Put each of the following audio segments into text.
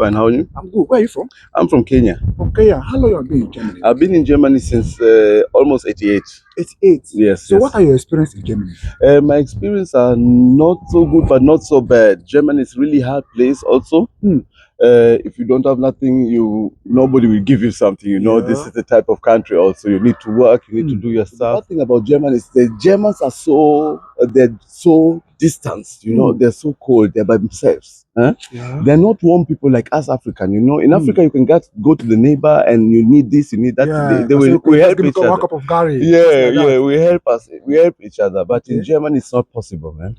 fine. How are you? I'm good. Where are you from? I'm from Kenya. From Kenya. How long have you been in Germany? I've been in Germany since almost 88. 88. Yes. So yes. what are your experience in Germany? My experience are not so good, but not so bad. Germany is really hard place also. If you don't have nothing, nobody will give you something. This Yeah. is the type of country also. You need to work, you need to do your stuff. The bad thing about Germany is the Germans are they're so distanced. They're so cold. They're by themselves. Yeah. They're not warm people like us African. In Africa you can go to the neighbor and you need this, you need that. Yeah. We help give me each other. 1 cup of Gary. Yeah, we help each other. But in Okay. Germany it's not possible, man.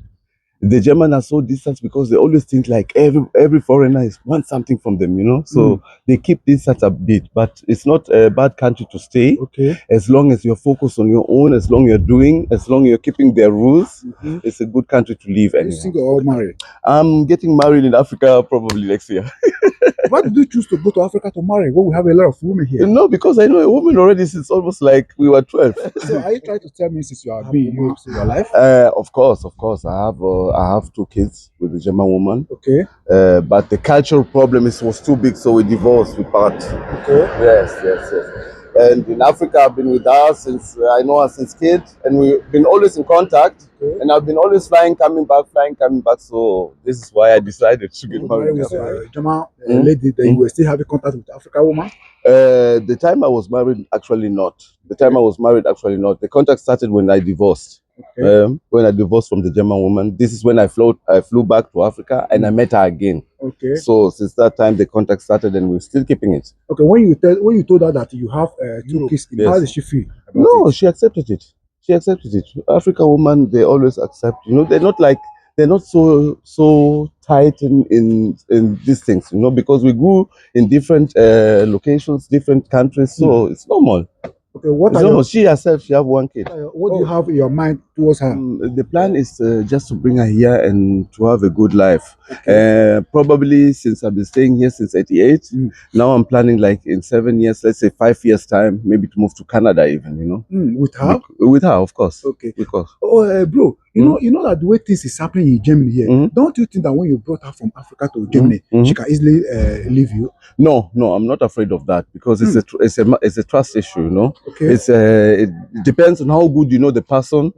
The Germans are so distant because they always think like every foreigner wants something from them. So they keep distance a bit, but it's not a bad country to stay. Okay. As long as you're focused on your own, as long as long you're keeping their rules, it's a good country to live Are in. you single or married? I'm getting married in Africa probably next year. Why did you choose to go to Africa to marry when we have a lot of women here? No, because I know a woman already since almost like we were 12. So are you trying to tell me since you are being used to your life? Of course. I have 2 kids with a German woman. Okay. But the cultural problem was too big, so we divorced, we part. Okay. Yes. And in Africa, I've been with her since I know her since kid, and we've been always in contact. Okay. And I've been always flying, coming back. So this is why I decided to get married. With a German lady, then you were still having contact with African woman? The time I was married, actually not. The contact started when I divorced. Okay. When I divorced from the German woman, this is when I flew back to Africa and I met her again. Okay. So since that time, the contact started, and we're still keeping it. Okay. When you told her that you have 2 kids, how did she feel? She accepted it. African women, they always accept. They're not so tight in these things. Because we grew in different locations, different countries, so it's normal. Okay. She herself, she have 1 kid. What do you have in your mind towards her? The plan is just to bring her here and to have a good life. Okay. Probably since I've been staying here since 88, now I'm planning like in 7 years, let's say 5 years time, maybe to move to Canada even. With her? With her, of course. Okay. Because. Oh, bro, you know that the way things is happening in Germany here, don't you think that when you brought her from Africa to Germany, she can easily leave you? No, I'm not afraid of that because it's a trust issue. Okay. It depends on how good you know the person,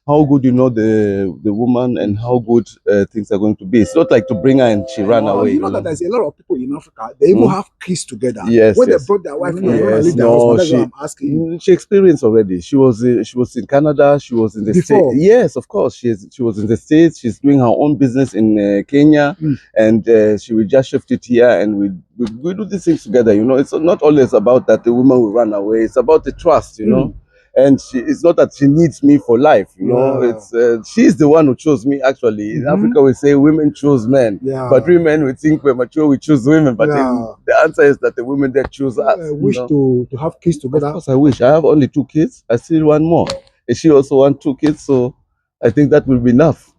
how good you know the woman, and how good things are going to be. It's not like to bring her and she ran away. You know that there's a lot of people in Africa, they even have kids together. Yes. When they brought their wife here, when they leave their husband, that's what I'm asking you. She experienced already. She was in Canada. She was in the States. Yes, of course. She was in the States. She's doing her own business in Kenya, and she will just shift it here, and we do these things together. It's not always about that the woman will run away. It's about the trust. And it's not that she needs me for life. It's she's the one who chose me. Actually, in Africa we say women choose men, but women we think we're mature, we choose women. But the answer is that the women that choose us. I wish to have kids together. Of course, I wish. I have only 2 kids. I still want more. And she also wants 2 kids, so I think that will be enough.